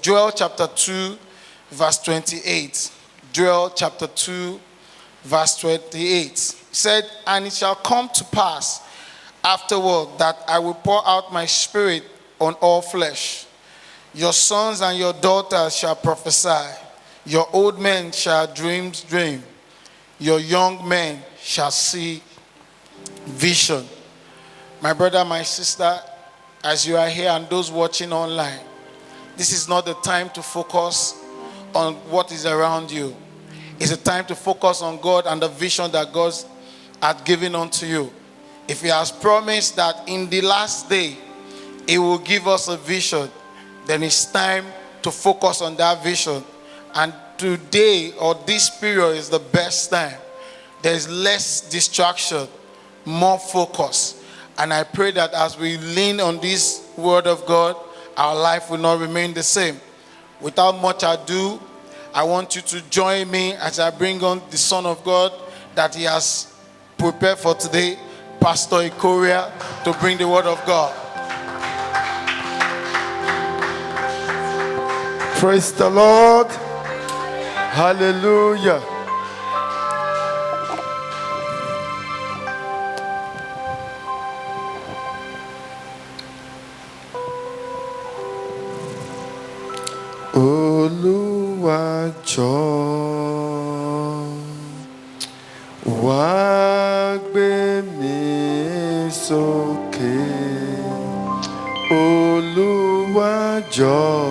Joel chapter 2, verse 28. Joel chapter 2, verse 28. It said, "And it shall come to pass afterward that I will pour out my spirit on all flesh. Your sons and your daughters shall prophesy. Your old men shall dream. Your young men shall see vision." My brother, my sister, as you are here and those watching online, this is not the time to focus on what is around you. It's a time to focus on God and the vision that God has given unto you. If He has promised that in the last day He will give us a vision, then it's time to focus on that vision. And today, or this period, is the best time. There's less distraction, more focus. And I pray that as we lean on this word of God, our life will not remain the same. Without much ado, I want you to join me as I bring on the Son of God that He has prepared for today, Pastor Ikoria, to bring the word of God. Praise the Lord. Hallelujah. Olúwa jọ̀ọ́ wá gbé mi sókè. Olúwa jọ̀ọ́.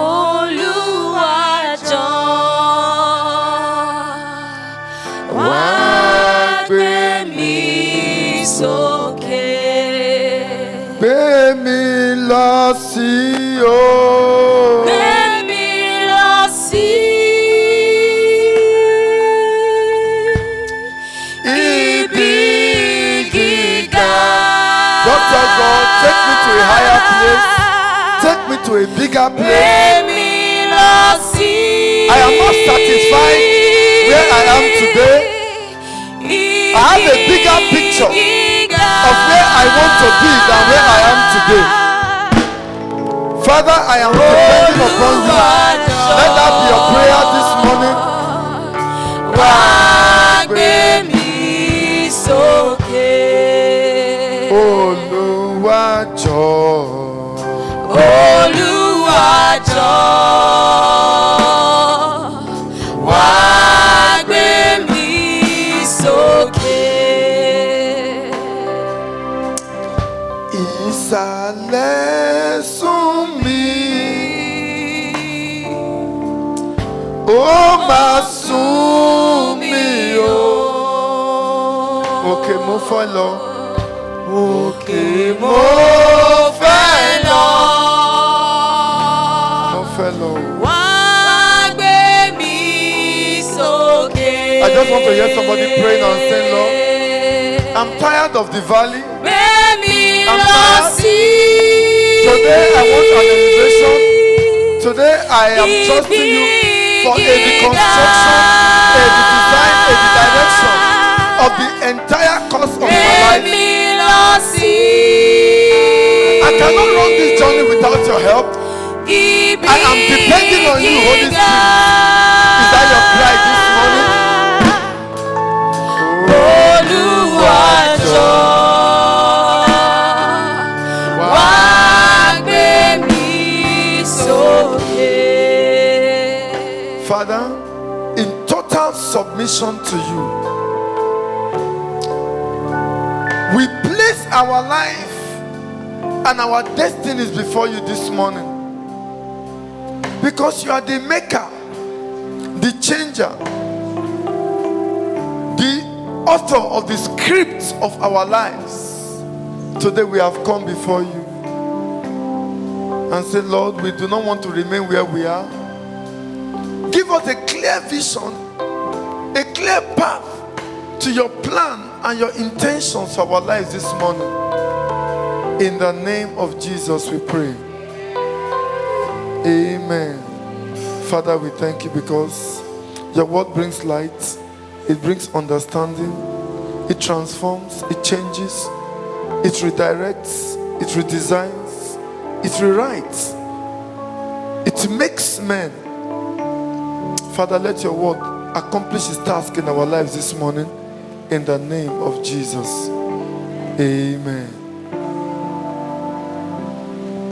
Olúwa jọ̀ọ́ wá gbé mi sókè. Gbé mi lọ sí o. Gbé mi lọ sí ibi gíga. Doctor God, take me to a higher place. Take me to a bigger place. Gbé mi lọ sí I am not satisfied where I am today. I have a bigger picture of where I want to be than where I am today. Father, I am depending upon you. Let that be your prayer this morning. Wá gbé mi sókè. Olúwa jọ̀ọ́. Olúwa jọ̀ọ́ wá gbé mi sókè. Ìsàlẹ̀ sún mi, ó máa sún mi o. Òkè mo fẹ́ lọ. Òkè mo fẹ́ lọ. Mo fẹ́ lọ. Wá gbé mi sókè. I just want to hear somebody praying and saying, Lord, I'm tired of the valley. Gbé mi I'm lọ tired. sí. Today I want an elevation. Today I am trusting you for a reconstruction, a redesign, a redirection of the entire course of my Gbé life. mi lọ sí. I cannot run this journey without your help. Ibi I am depending on you, Holy Spirit. Is that your cry this morning? Olúwa jọ̀ọ́ wá gbé mi sókè. Father, in total submission to you, we place our life and our destinies before you this morning. Because you are the maker, the changer, the author of the script of our lives. Today we have come before you and say, Lord, we do not want to remain where we are. Give us a clear vision, a clear path to your plan and your intentions for our lives this morning. In the name of Jesus we pray. Amen. Father, we thank you because your word brings light, it brings understanding, it transforms, it changes, it redirects, it redesigns, it rewrites It makes men. Father, let your word accomplish its task in our lives this morning. In the name of Jesus. Amen.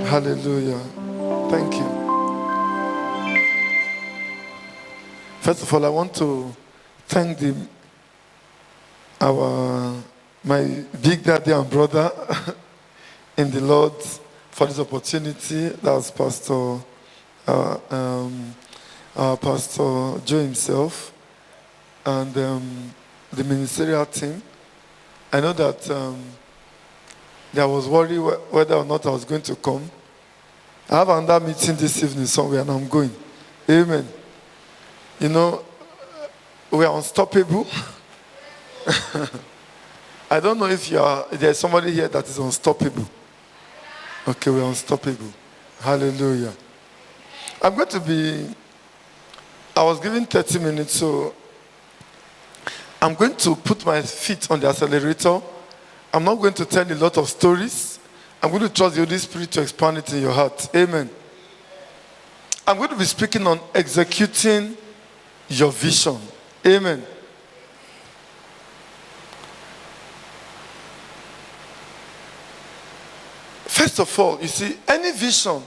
Hallelujah. Thank you. First of all, I want to thank my big daddy and brother in the Lord for this opportunity. That's Pastor Joe himself and the ministerial team. I know that there was worry whether or not I was going to come. I have another meeting this evening somewhere and I'm going. Amen. You know, we are unstoppable. I don't know if there's somebody here that is unstoppable. Okay, we're unstoppable. Hallelujah. I was given 30 minutes, so I'm going to put my feet on the accelerator. I'm not going to tell a lot of stories. I'm going to trust the Holy Spirit to expand it in your heart. Amen. I'm going to be speaking on executing your vision. Amen. First of all, you see, any vision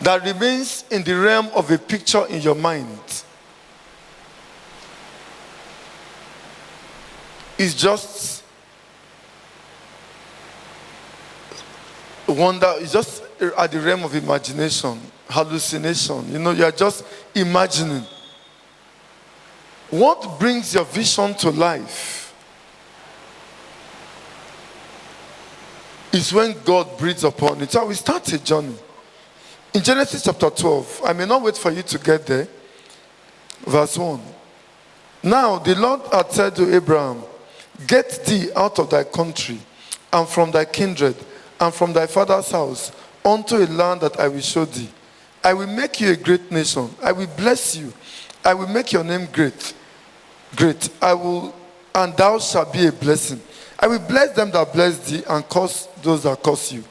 that remains in the realm of a picture in your mind is just wonder, it's just at the realm of imagination, hallucination. You know, you are just imagining. What brings your vision to life is when God breathes upon it. So we start a journey. In Genesis chapter 12, I may not wait for you to get there. Verse 1. Now the Lord had said to Abraham, get thee out of thy country and from thy kindred and from thy father's house unto a land that I will show thee. I will make you a great nation. I will bless you. I will make your name great. Great. And thou shalt be a blessing. I will bless them that bless thee and curse those that curse you.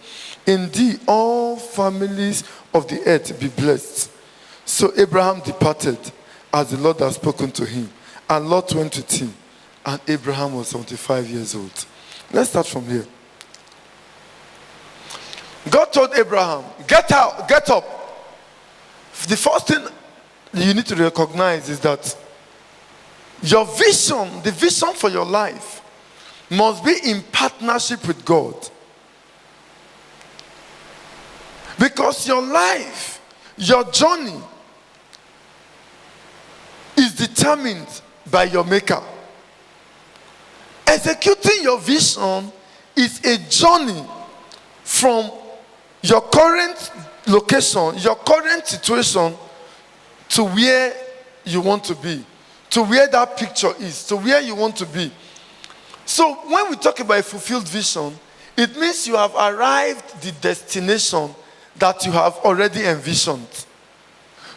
In thee all families of the earth be blessed. So Abraham departed as the Lord had spoken to him. And Lot went with him. And Abraham was 75 years old. Let's start from here. God told Abraham, get out, get up. The first thing you need to recognize is that your vision, the vision for your life, must be in partnership with God. Because your life, your journey is determined by your maker. Executing your vision is a journey from your current location, your current situation, to where you want to be, to where that picture is, to where you want to be. So when we talk about a fulfilled vision, it means you have arrived the destination that you have already envisioned.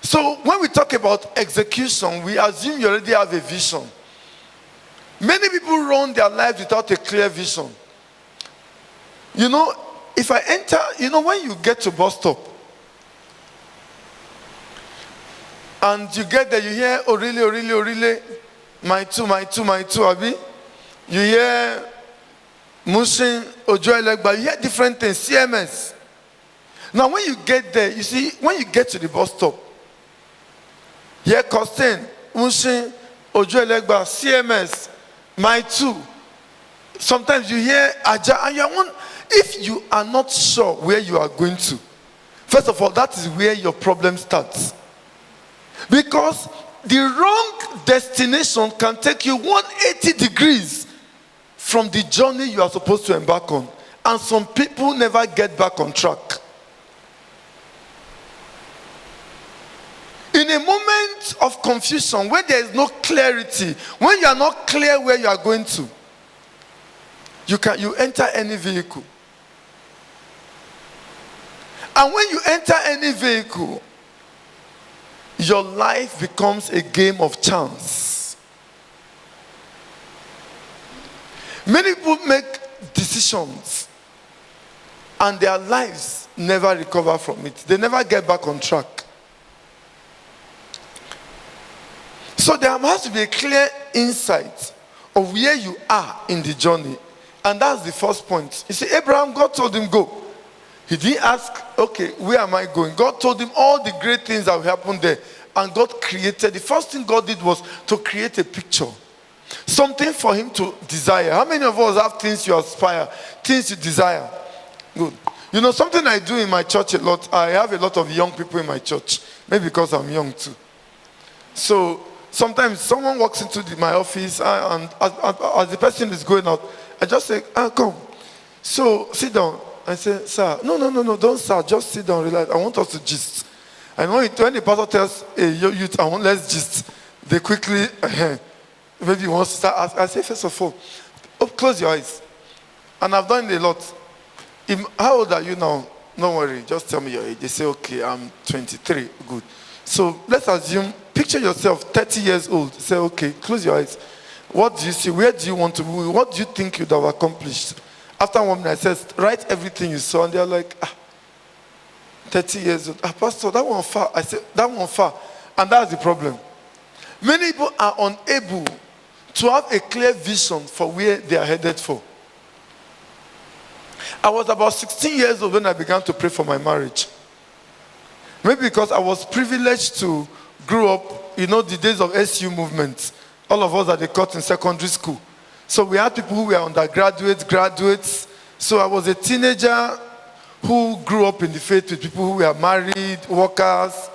So when we talk about execution, we assume you already have a vision. Many people run their lives without a clear vision. You know, if I enter, you know, when you get to bus stop, and you get there, you hear, oh really, oh really, oh really, my two, Abi. You hear Mushin, Ojoelegba, you hear different things, CMS. Now when you get there, you see, when you get to the bus stop, you hear Costain, Mushin, Ojoelegba, CMS, my two. Sometimes you hear Aja, and you're one. If you are not sure where you are going to, first of all, that is where your problem starts. Because the wrong destination can take you 180 degrees from the journey you are supposed to embark on. And some people never get back on track. In a moment of confusion, where there is no clarity, when you are not clear where you are going to, you enter any vehicle. And when you enter any vehicle, your life becomes a game of chance. Many people make decisions and their lives never recover from it. They never get back on track. So there has to be a clear insight of where you are in the journey. And that's the first point. You see, Abraham, God told him, go. He didn't ask, okay, where am I going? God told him all the great things that will happen there. And God created, the first thing God did was to create a picture. Something for him to desire. How many of us have things you aspire, things you desire? Good. You know, something I do in my church a lot, I have a lot of young people in my church. Maybe because I'm young too. So sometimes someone walks into my office and as the person is going out, I just say, come. So sit down. I say, sir, no, don't sir, just sit down, relax. I want us to gist. And when the pastor tells a youth, let's gist, they quickly, maybe he wants to start asking. I say, first of all, close your eyes. And I've done it a lot. How old are you now? Don't worry, just tell me your age. They say, okay, I'm 23. Good. So let's assume, picture yourself 30 years old. Say, okay, close your eyes. What do you see? Where do you want to be? What do you think you'd have accomplished? After 1 minute, I said, write everything you saw. And they're like, 30 years old. Pastor, that one far. I said, that one far. And that's the problem. Many people are unable to have a clear vision for where they are headed for. I was about 16 years old when I began to pray for my marriage. Maybe because I was privileged to grow up, the days of SU movement. All of us that they caught in secondary school. So we had people who were undergraduates, graduates. So I was a teenager who grew up in the faith with people who were married, workers,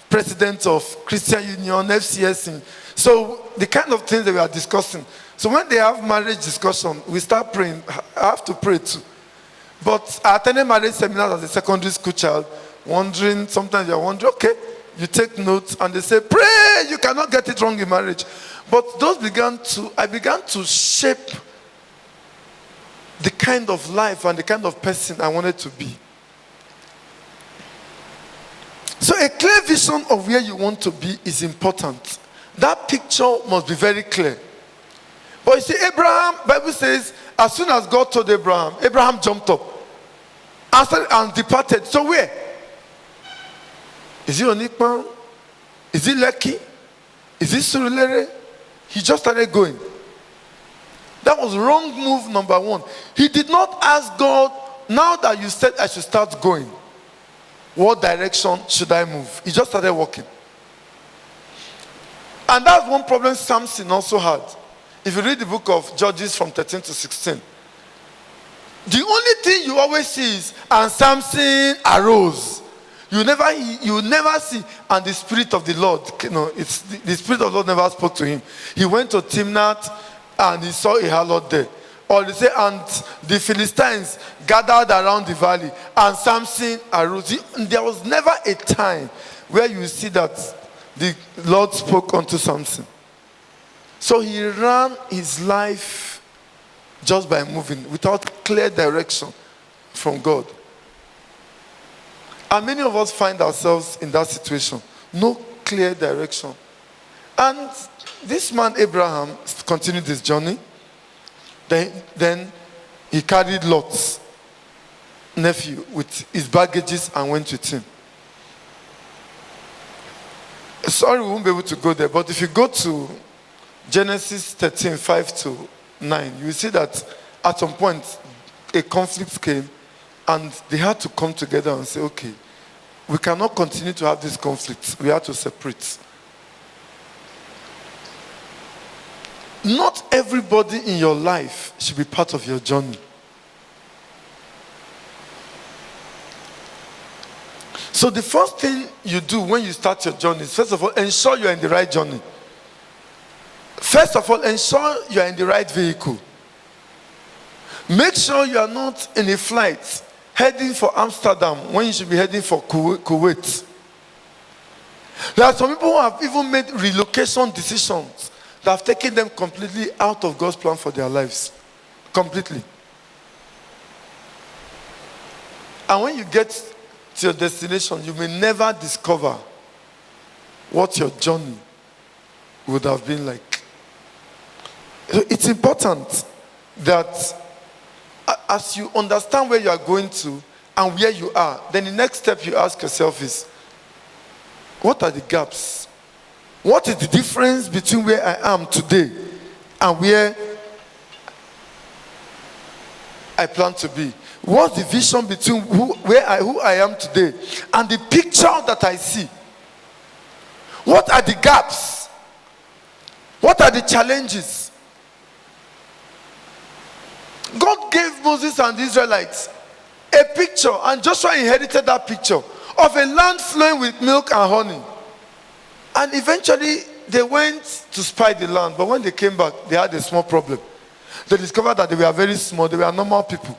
presidents of Christian Union, FCS. So the kind of things that we are discussing. So when they have marriage discussion, we start praying. I have to pray too. But I attended marriage seminars as a secondary school child, sometimes you're wondering, okay, you take notes and they say, pray, you cannot get it wrong in marriage. But I began to shape the kind of life and the kind of person I wanted to be. So a clear vision of where you want to be is important. That picture must be very clear. But you see, Abraham, Bible says, as soon as God told Abraham, Abraham jumped up and departed. So where? Is it Onikpan? Is it Lekki? Is it Surulere? He just started going. That was wrong move number one. He did not ask God, now that you said I should start going, what direction should I move? He just started walking. And that's one problem Samson also had. If you read the book of Judges from 13 to 16, the only thing you always see is, and Samson arose. You never see, and the Spirit of the Lord, it's the Spirit of the Lord never spoke to him. He went to Timnath and he saw a harlot there. Or they say, and the Philistines gathered around the valley, and Samson arose. There was never a time where you see that the Lord spoke unto Samson. So he ran his life just by moving, without clear direction from God. And many of us find ourselves in that situation. No clear direction. And this man, Abraham, continued his journey. Then he carried Lot's nephew with his baggages and went with him. Sorry, we won't be able to go there. But if you go to Genesis 13, 5 to 9, you will see that at some point a conflict came. And they had to come together and say, okay, we cannot continue to have this conflict. We have to separate. Not everybody in your life should be part of your journey. So the first thing you do when you start your journey is, first of all, ensure you're in the right journey. First of all, ensure you're in the right vehicle. Make sure you are not in a flight heading for Amsterdam when you should be heading for Kuwait. There are some people who have even made relocation decisions that have taken them completely out of God's plan for their lives. Completely. And when you get to your destination, you may never discover what your journey would have been like. It's important that as you understand where you are going to and where you are, then the next step you ask yourself is, what are the gaps? What is the difference between where I am today and where I plan to be? What's the vision between who I am today and the picture that I see? What are the gaps? What are the challenges? God gave Moses and the Israelites a picture, and Joshua inherited that picture of a land flowing with milk and honey. And eventually they went to spy the land, but when they came back, they had a small problem. They discovered that they were very small, they were normal people.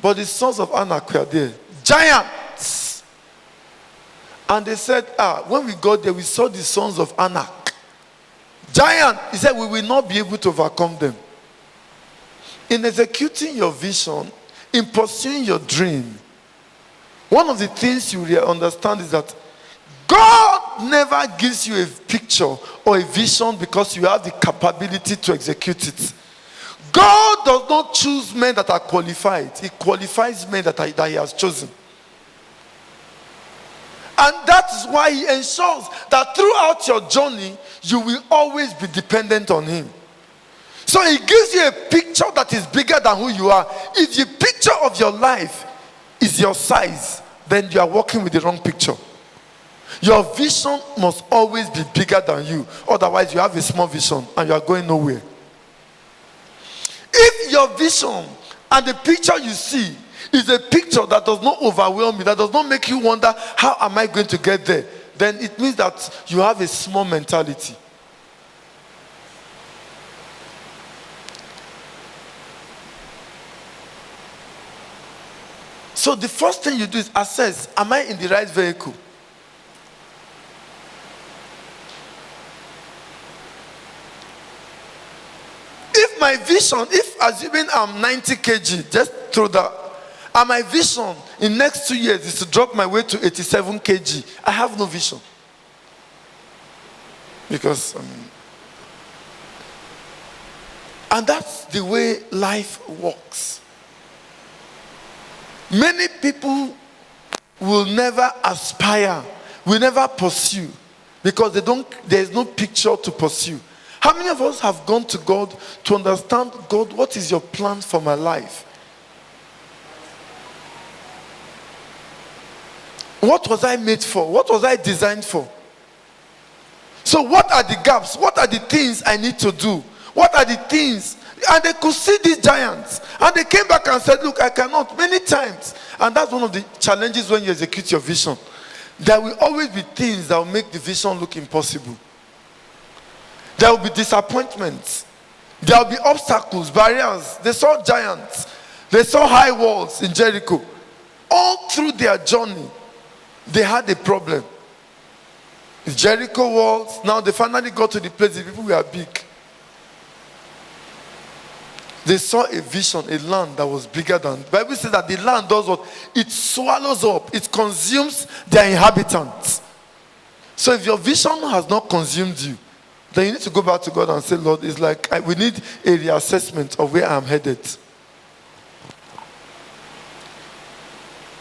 But the sons of Anak were there, giants. And they said, when we got there, we saw the sons of Anak, giant. He said, we will not be able to overcome them. In executing your vision, in pursuing your dream, one of the things you will understand is that God never gives you a picture or a vision because you have the capability to execute it. God does not choose men that are qualified. He qualifies men that he has chosen. And that is why he ensures that throughout your journey, you will always be dependent on him. So he gives you a picture that is bigger than who you are. If the picture of your life is your size, then you are working with the wrong picture. Your vision must always be bigger than you. Otherwise, you have a small vision and you are going nowhere. If your vision and the picture you see is a picture that does not overwhelm you, that does not make you wonder, how am I going to get there? Then it means that you have a small mentality. So the first thing you do is assess, am I in the right vehicle? If my vision, if assuming I'm 90 kg, just throw that, and my vision in next 2 years is to drop my weight to 87 kg, I have no vision. Because, and that's the way life works. Many people will never aspire, will never pursue, because there is no picture to pursue. How many of us have gone to God to understand, God, what is your plan for my life? What was I made for? What was I designed for? So what are the gaps? What are the things I need to do? What are the things? And they could see these giants. And they came back and said, look, I cannot, many times. And that's one of the challenges when you execute your vision. There will always be things that will make the vision look impossible. There will be disappointments. There will be obstacles, barriers. They saw giants. They saw high walls in Jericho. All through their journey, they had a problem. The Jericho walls, now they finally got to the place the people were big. They saw a vision, a land that was bigger than. The Bible says that the land does what? It swallows up, it consumes their inhabitants. So if your vision has not consumed you, then you need to go back to God and say, Lord, it's like we need a reassessment of where I'm headed.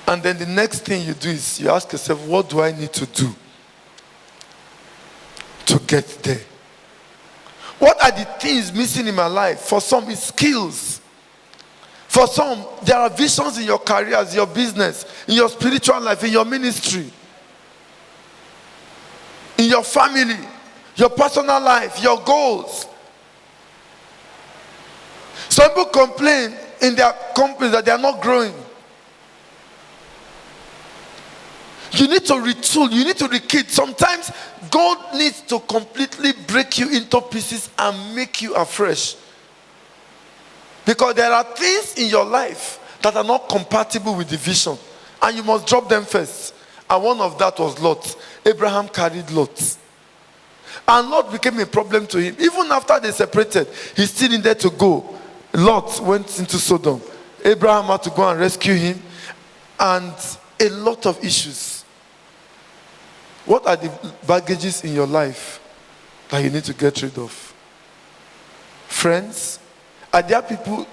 And then the next thing you do is you ask yourself, what do I need to do to get there? What are the things missing in my life? For some, it's skills. For some, there are visions in your careers, your business, in your spiritual life, in your ministry, in your family, your personal life, your goals. Some people complain in their companies that they are not growing. You need to retool, you need to rekit. Sometimes God needs to completely break you into pieces and make you afresh. Because there are things in your life that are not compatible with the vision. And you must drop them first. And one of that was Lot. Abraham carried Lot. And Lot became a problem to him. Even after they separated, he still needed to go. Lot went into Sodom. Abraham had to go and rescue him. And a lot of issues. What are the baggages in your life that you need to get rid of? Friends? Are there people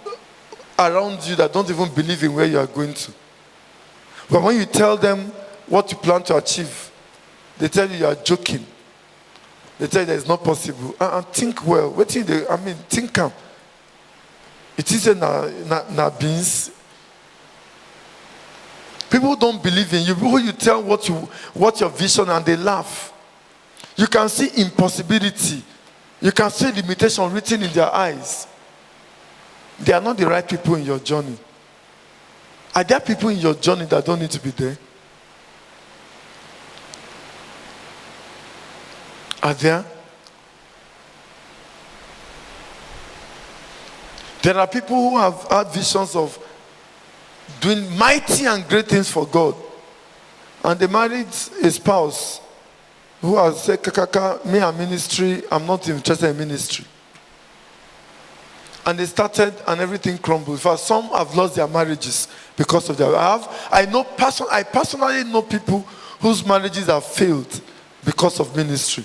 around you that don't even believe in where you are going to? But when you tell them what you plan to achieve, they tell you are joking. They tell you that it's not possible. And think well. What think they, I mean, think calm. It isn't na beans. People don't believe in you. People you tell what your vision and they laugh. You can see impossibility. You can see limitation written in their eyes. They are not the right people in your journey. Are there people in your journey that don't need to be there? Are there? There are people who have had visions of doing mighty and great things for God. And they married a spouse who has said, Kaka, me and ministry, I'm not interested in ministry. And they started and everything crumbled. In fact, some have lost their marriages because of their. I personally know people whose marriages have failed because of ministry.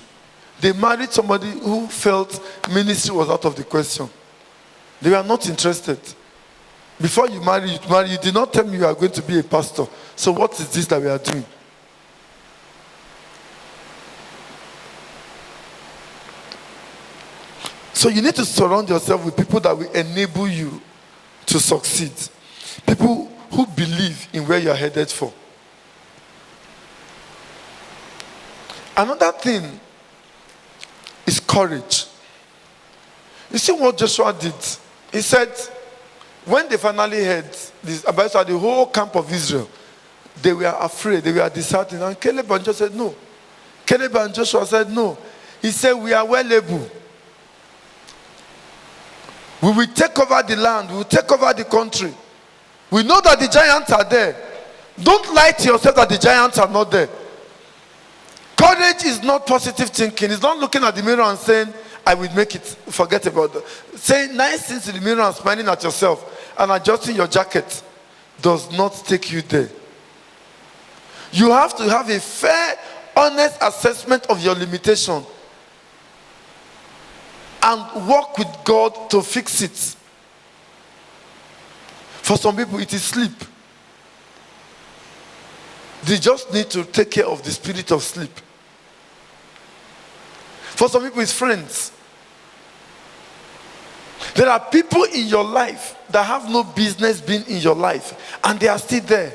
They married somebody who felt ministry was out of the question. They were not interested. Before you marry, you did not tell me you are going to be a pastor. So what is this that we are doing? So you need to surround yourself with people that will enable you to succeed. People who believe in where you are headed for. Another thing is courage. You see what Joshua did? He said, when they finally heard this about the whole camp of Israel, they were afraid, they were disheartened. And Caleb and Joshua said, no. Caleb and Joshua said, no. He said, we are well able. We will take over the land. We will take over the country. We know that the giants are there. Don't lie to yourself that the giants are not there. Courage is not positive thinking. It's not looking at the mirror and saying, I will make it. Forget about that. Saying nice things in the mirror and smiling at yourself and adjusting your jacket does not take you there. You have to have a fair, honest assessment of your limitation and work with God to fix it. For some people, it is sleep. They just need to take care of the spirit of sleep. For some people, it's friends. There are people in your life that have no business being in your life, and they are still there.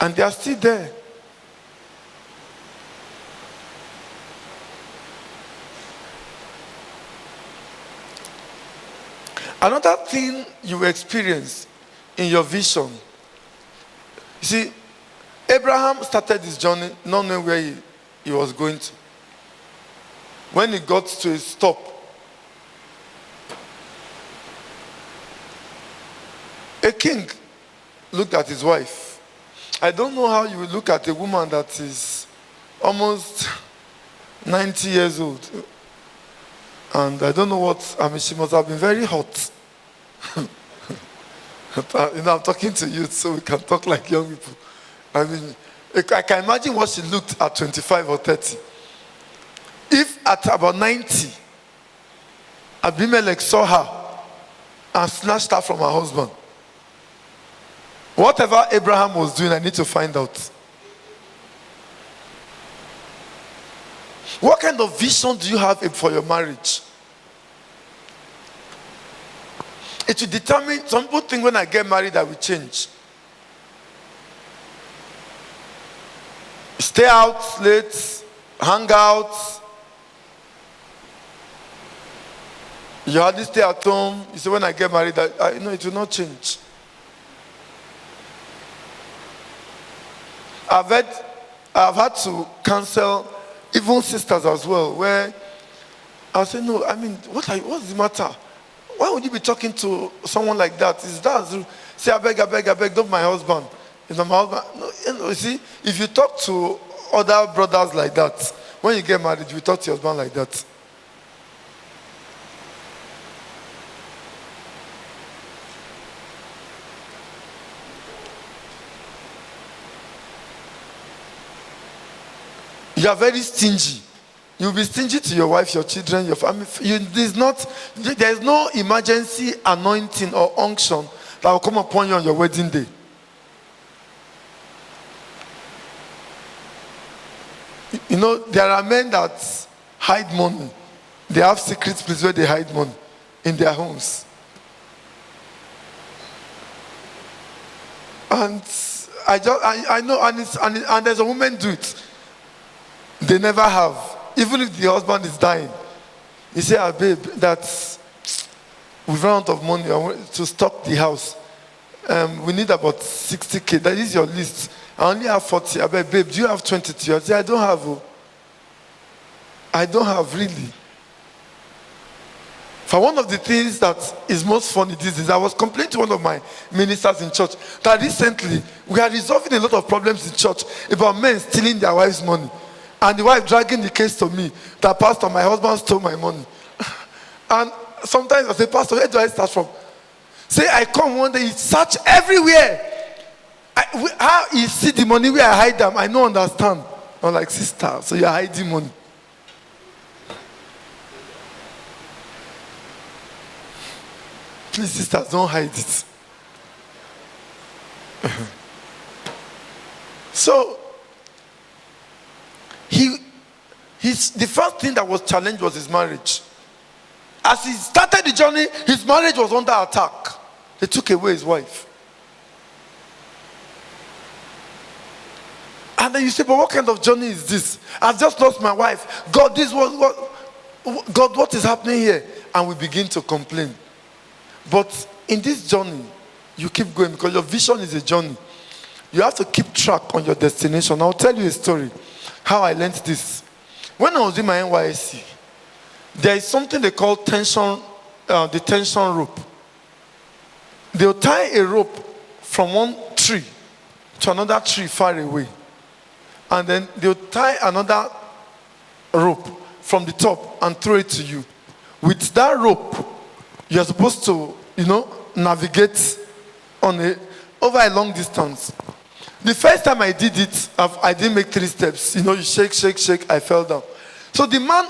And they are still there. Another thing you experience in your vision. You see, Abraham started his journey not knowing where he was going to. When he got to a stop, a king looked at his wife. I don't know how you will look at a woman that is almost 90 years old. And I don't know what, I mean, she must have been very hot. I'm talking to youth, so we can talk like young people. I mean, I can imagine what she looked at 25 or 30. If at about 90, Abimelech saw her and snatched her from her husband, whatever Abraham was doing, I need to find out. What kind of vision do you have for your marriage? It will determine. Some people think when I get married, I will change. Stay out late, hang out. You hardly stay at home. You say, when I get married, I know it will not change. I've had to counsel even sisters as well, where I say, no, I mean, what's the matter? Why would you be talking to someone like that? Is that say, I beg, don't my husband. Is that my husband? No, you see, if you talk to other brothers like that, when you get married, you talk to your husband like that. You are very stingy. You'll be stingy to your wife, your children, your family. There's no emergency anointing or unction that will come upon you on your wedding day. You know, there are men that hide money. They have secret places where they hide money in their homes. And I know, and there's a woman do it. They never have. Even if the husband is dying. He say, babe, that we've run out of money to stock the house. We need about 60K. That is your list. I only have 40. I bet, babe, do you have 22? I say, I don't have. Oh. I don't have, really. For one of the things that is most funny these days, I was complaining to one of my ministers in church that recently we are resolving a lot of problems in church about men stealing their wives' money. And the wife dragging the case to me that, Pastor, my husband stole my money. And sometimes I say, Pastor, where do I start from? Say, I come one day, he search everywhere. How he see the money where I hide them, I don't understand. I'm like, sister, so you're hiding money. Please, sisters, don't hide it. So, the first thing that was challenged was his marriage. As he started the journey, his marriage was under attack. They took away his wife. And then you say, but what kind of journey is this? I've just lost my wife. God, what is happening here? And we begin to complain. But in this journey, you keep going because your vision is a journey. You have to keep track on your destination. I'll tell you a story, how I learned this. When I was in my NYSC, there is something they call the tension rope. They'll tie a rope from one tree to another tree far away. And then they'll tie another rope from the top and throw it to you. With that rope, you're supposed to, navigate over a long distance. The first time I did it, I didn't make 3 steps. You shake, I fell down. So the man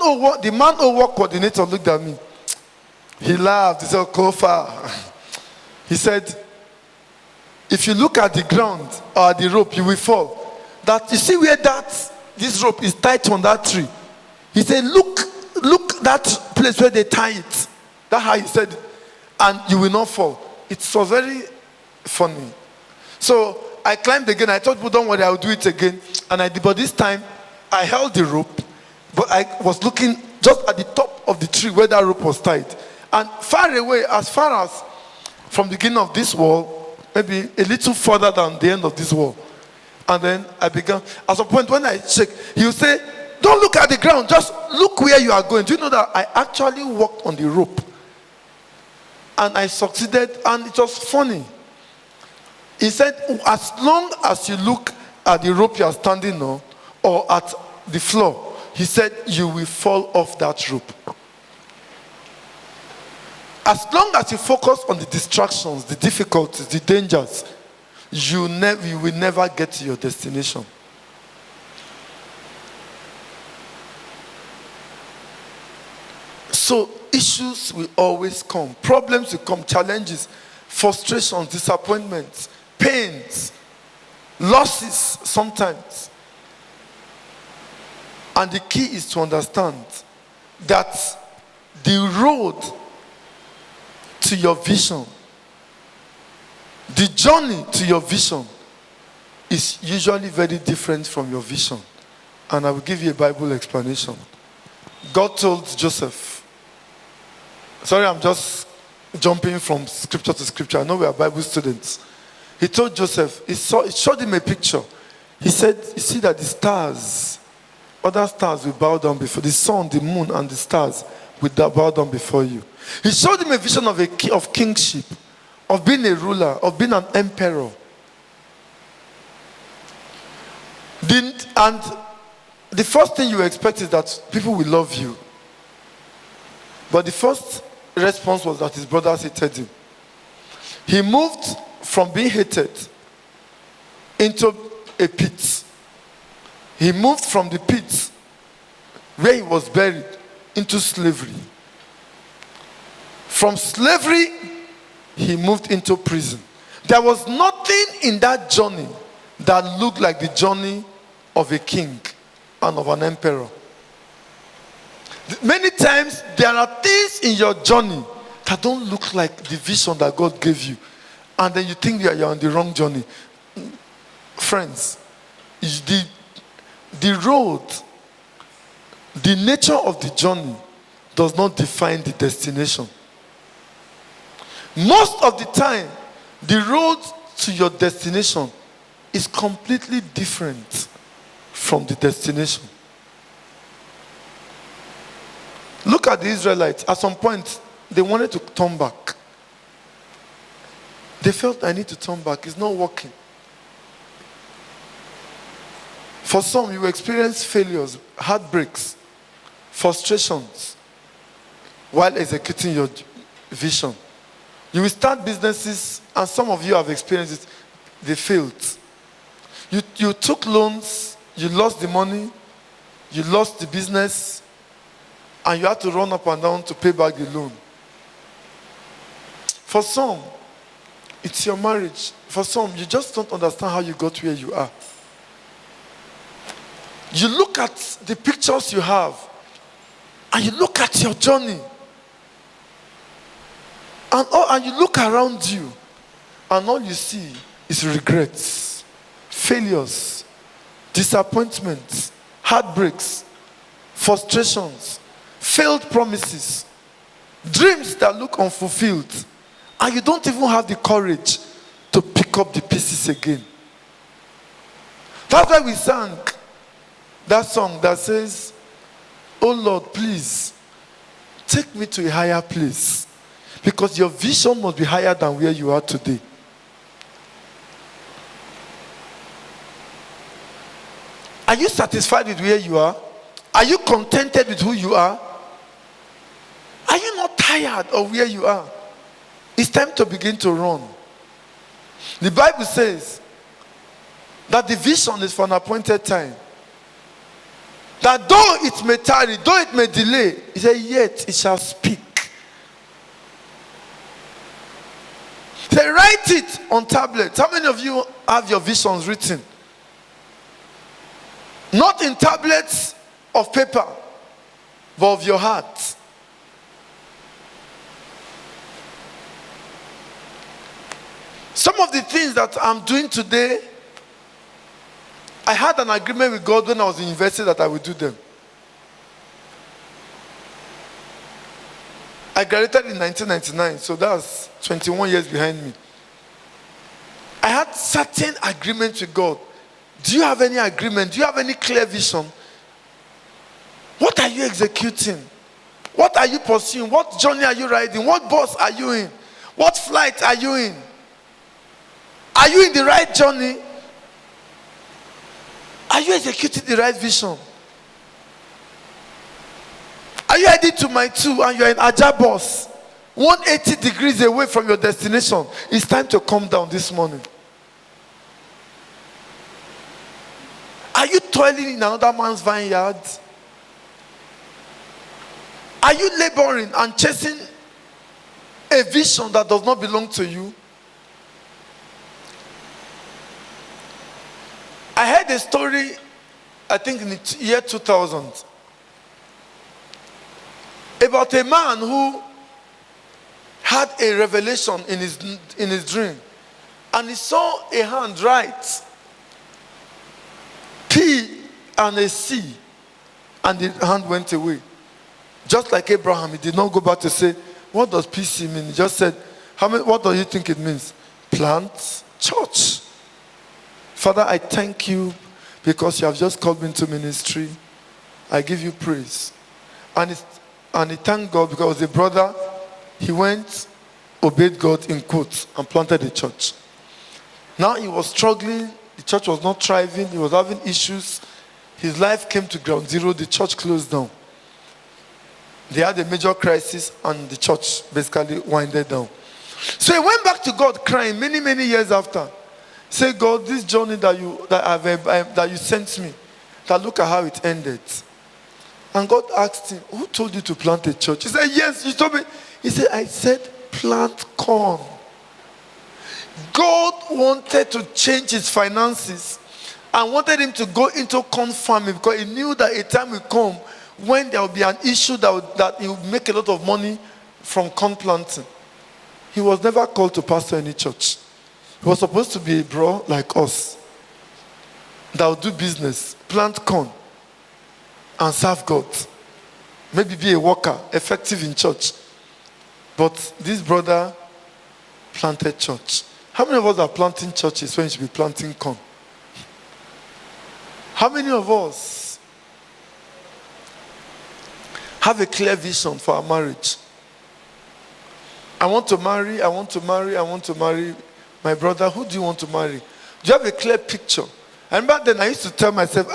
who work coordinator looked at me. He laughed. He said, Kofa. He said, if you look at the ground or the rope, you will fall. That you see where this rope is tied on that tree. He said, look that place where they tie it. That's how he said it. And you will not fall. It was very funny. So I climbed again. I told people, don't worry, I'll do it again. And I did. But this time, I held the rope. But I was looking just at the top of the tree where that rope was tied. And far away, as far as from the beginning of this wall, maybe a little further than the end of this wall. And then I began. At some point, when I check, he would say, don't look at the ground. Just look where you are going. Do you know that I actually walked on the rope? And I succeeded, and it was funny. He said, as long as you look at the rope you are standing on or at the floor, he said, you will fall off that rope. As long as you focus on the distractions, the difficulties, the dangers, you will never get to your destination. So issues will always come. Problems will come. Challenges, frustrations, disappointments, pains, losses sometimes. And the key is to understand that the road to your vision, the journey to your vision is usually very different from your vision. And I will give you a Bible explanation. God told Joseph, sorry, I'm just jumping from scripture to scripture. I know we are Bible students. He told Joseph, he showed him a picture. He said, you see that the stars, other stars will bow down before the sun, the moon, and the stars will bow down before you. He showed him a vision of kingship, of being a ruler, of being an emperor. And the first thing you expect is that people will love you. But the first response was that his brothers hated him. He moved from being hated into a pit. He moved from the pit where he was buried, into slavery. From slavery, he moved into prison. There was nothing in that journey that looked like the journey of a king and of an emperor. Many times, there are things in your journey that don't look like the vision that God gave you. And then you think that you're on the wrong journey. Friends, the road, the nature of the journey does not define the destination. Most of the time, the road to your destination is completely different from the destination. Look at the Israelites. At some point, they wanted to turn back. They felt, I need to turn back. It's not working. For some, you experience failures, heartbreaks, frustrations while executing your vision. You will start businesses, and some of you have experienced it. They failed. You took loans, you lost the money, you lost the business, and you had to run up and down to pay back the loan. For some, it's your marriage. For some, you just don't understand how you got where you are. You look at the pictures you have, and you look at your journey, and you look around you, and all you see is regrets, failures, disappointments, heartbreaks, frustrations, failed promises, dreams that look unfulfilled, and you don't even have the courage to pick up the pieces again. That's why we sang that song that says, "Oh Lord, please take me to a higher place, because your vision must be higher than where you are today." Are you satisfied with where you are? Are you contented with who you are? Are you not tired of where you are? It's time to begin to run. The Bible says that the vision is for an appointed time. That though it may tarry, though it may delay, it says, yet it shall speak. Say, write it on tablets. How many of you have your visions written? Not in tablets of paper, but of your heart. Some of the things that I'm doing today, I had an agreement with God when I was in university that I would do them. I graduated in 1999, so that's 21 years behind me. I had certain agreements with God. Do you have any agreement? Do you have any clear vision? What are you executing? What are you pursuing? What journey are you riding? What bus are you in? What flight are you in? Are you in the right journey? Are you executing the right vision? Are you heading to my 2 and you're in Ajabos, 180 degrees away from your destination? It's time to come down this morning. Are you toiling in another man's vineyard? Are you laboring and chasing a vision that does not belong to you? I heard a story, I think in the year 2000, about a man who had a revelation in his dream, and he saw a hand write P and a C, and the hand went away. Just like Abraham, he did not go back to say, what does PC mean? He just said, what do you think it means? Plant church. Father, I thank you because you have just called me into ministry. I give you praise. And he thanked God because a brother, he went, obeyed God in quotes, and planted a church. Now he was struggling. The church was not thriving. He was having issues. His life came to ground zero. The church closed down. They had a major crisis, and the church basically winded down. So he went back to God crying many, many years after. Say, God, this journey that you sent me, that look at how it ended. And God asked him, who told you to plant a church? He said, yes, you told me. He said, I said, plant corn. God wanted to change his finances and wanted him to go into corn farming because he knew that a time will come when there will be an issue that he will make a lot of money from corn planting. He was never called to pastor any church. He was supposed to be a bro like us that will do business, plant corn, and serve God. Maybe be a worker, effective in church. But this brother planted church. How many of us are planting churches when you should be planting corn? How many of us have a clear vision for our marriage? I want to marry. My brother, who do you want to marry? Do you have a clear picture? And back then I used to tell myself,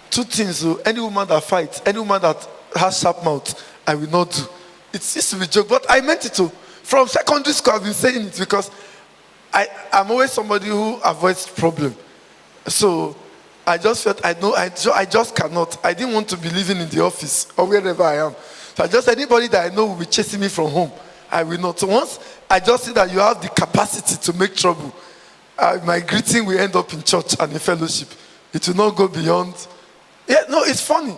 two things. Any woman that fights, any woman that has sharp mouth, I will not do. It used to be a joke, but I meant it to. From secondary school, I've been saying it because I'm always somebody who avoids problem. So I just felt I just cannot. I didn't want to be living in the office or wherever I am. So I just said, anybody that I know will be chasing me from home, I will not. So once I just see that you have the capacity to make trouble, my greeting will end up in church and in fellowship. It will not go beyond. Yeah, no, it's funny.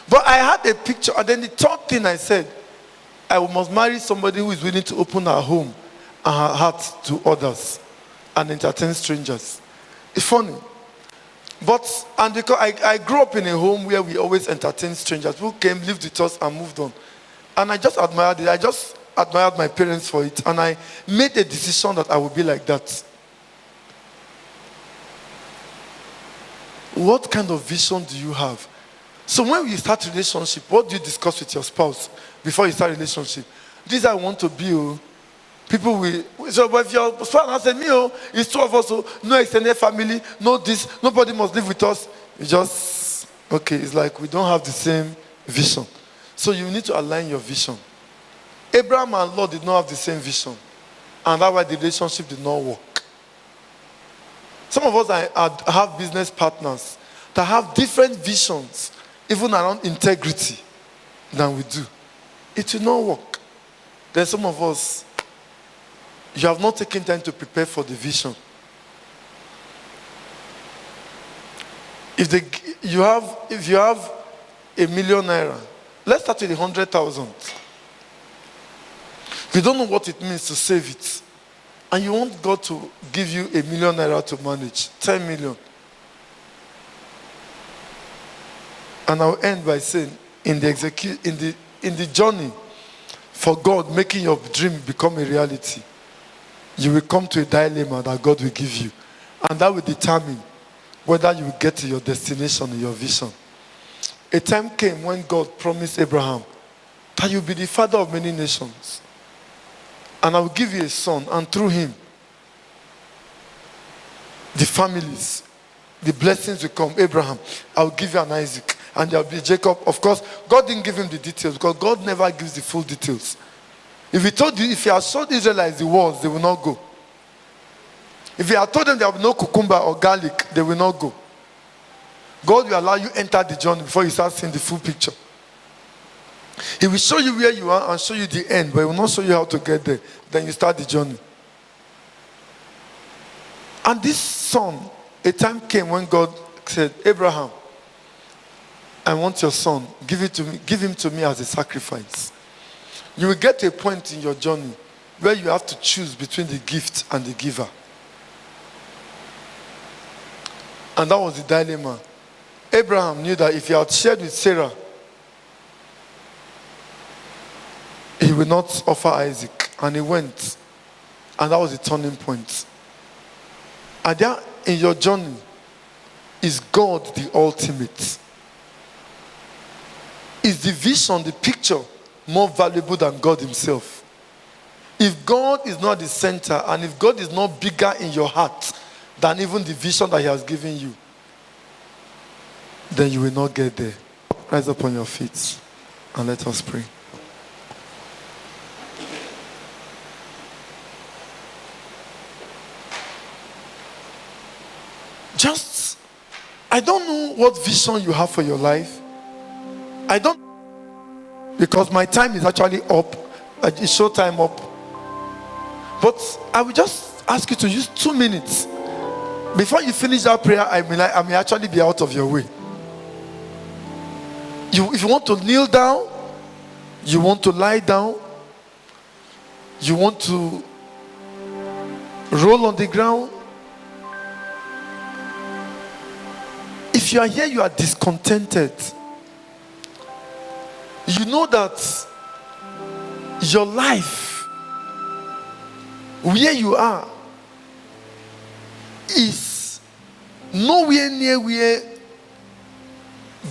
But I had a picture, and then the third thing I said, I must marry somebody who is willing to open her home and her heart to others and entertain strangers. It's funny. And because I grew up in a home where we always entertained strangers who came, lived with us, and moved on. And I just admired it. I just admired my parents for it. And I made a decision that I would be like that. What kind of vision do you have? So when you start a relationship, what do you discuss with your spouse before you start a relationship? This I want to be. People will. So but if your spouse said, it's two of us, no extended family, no this, nobody must live with us. You just, it's like we don't have the same vision. So you need to align your vision. Abraham and Lot did not have the same vision. And that's why the relationship did not work. Some of us have business partners that have different visions, even around integrity, than we do. It will not work. Then some of us, you have not taken time to prepare for the vision. If you have £1 million, let's start with 100,000. You don't know what it means to save it. And you want God to give you £1 million to manage, 10 million. And I'll end by saying, in the journey for God making your dream become a reality, you will come to a dilemma that God will give you. And that will determine whether you will get to your destination in your vision. A time came when God promised Abraham that you'll be the father of many nations. And I will give you a son, and through him, the families, the blessings will come. Abraham, I will give you an Isaac, and there will be Jacob. Of course, God didn't give him the details because God never gives the full details. If he had showed Israelites the walls, they will not go. If he had told them there will be no cucumber or garlic, they will not go. God will allow you enter the journey before you start seeing the full picture. He will show you where you are and show you the end, but he will not show you how to get there. Then you start the journey. And this son, a time came when God said, Abraham, I want your son. Give him to me as a sacrifice. You will get to a point in your journey where you have to choose between the gift and the giver. And that was the dilemma. Abraham knew that if he had shared with Sarah, he would not offer Isaac. And he went. And that was the turning point. And there in your journey, is God the ultimate? Is the vision, the picture, more valuable than God himself? If God is not the center, and if God is not bigger in your heart than even the vision that he has given you, then you will not get there. Rise up on your feet and let us pray. I don't know what vision you have for your life. I don't, because my time is actually up. It's show time up. But I will just ask you to use 2 minutes. Before you finish that prayer, I may actually be out of your way. If you want to kneel down, you want to lie down, you want to roll on the ground. If you are here, you are discontented. You know that your life, where you are, is nowhere near where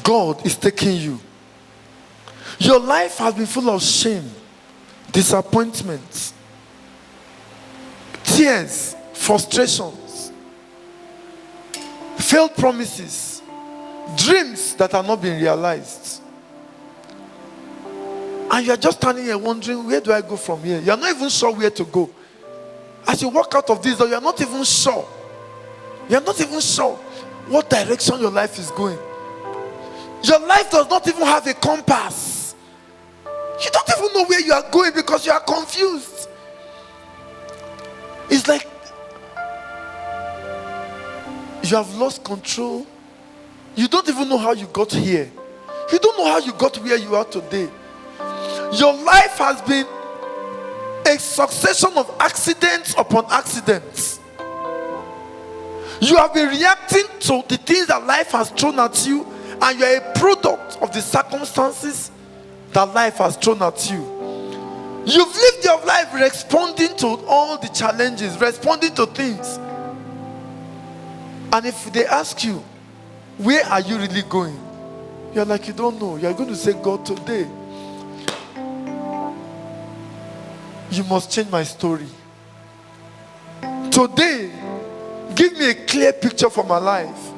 God is taking you. Your life has been full of shame, disappointments, tears, frustrations, failed promises, dreams that are not being realized. And you are just standing here wondering, where do I go from here? You are not even sure where to go. As you walk out of this door, you are not even sure. You are not even sure what direction your life is going. Your life does not even have a compass. You don't even know where you are going because you are confused. It's like you have lost control. You don't even know how you got here. You don't know how you got where you are today. Your life has been a succession of accidents upon accidents. You have been reacting to the things that life has thrown at you, and you are a product of the circumstances that life has thrown at you. You've lived your life responding to all the challenges, responding to things. And if they ask you, where are you really going? You're like, you don't know. You're going to say, God, today, you must change my story. Today, give me a clear picture for my life.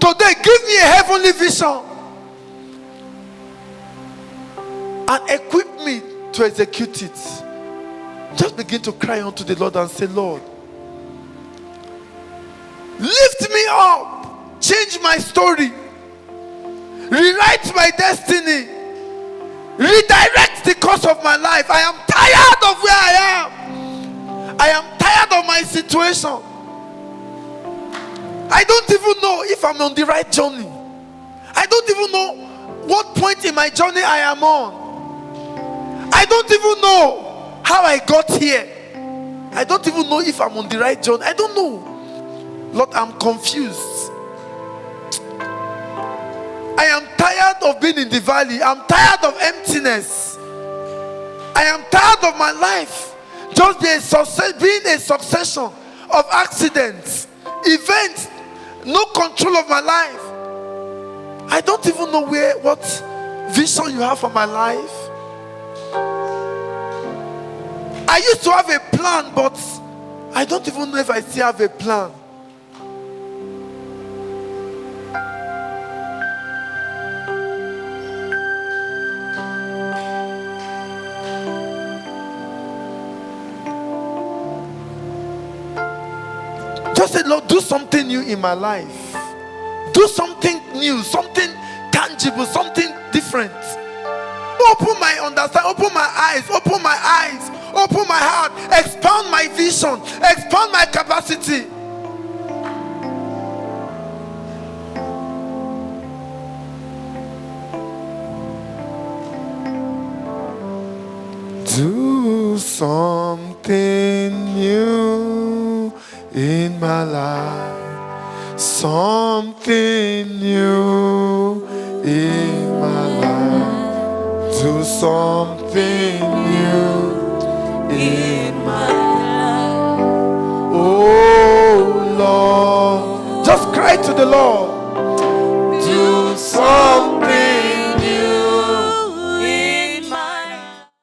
Today, give me a heavenly vision. And equip me to execute it. Just begin to cry unto the Lord and say, Lord, lift me up. Change my story. Rewrite my destiny. Redirect the course of my life. I am tired of where I am. I am tired of my situation. I don't even know if I'm on the right journey. I don't even know what point in my journey I am on. I don't even know how I got here. I don't even know if I'm on the right journey. I don't know. Lord, I'm confused. I am tired of being in the valley. I'm tired of emptiness. I am tired of my life just being a succession of accidents, events, no control of my life. I don't even know what vision you have for my life. I used to have a plan, but I don't even know if I still have a plan. Just say, Lord, do something new in my life. Do something new, something tangible, something different. Open my understanding, open my eyes, open my heart, expand my vision, expand my capacity. Do something new in my life, something new in my life. Do something new in my life. Oh Lord, just cry to the Lord.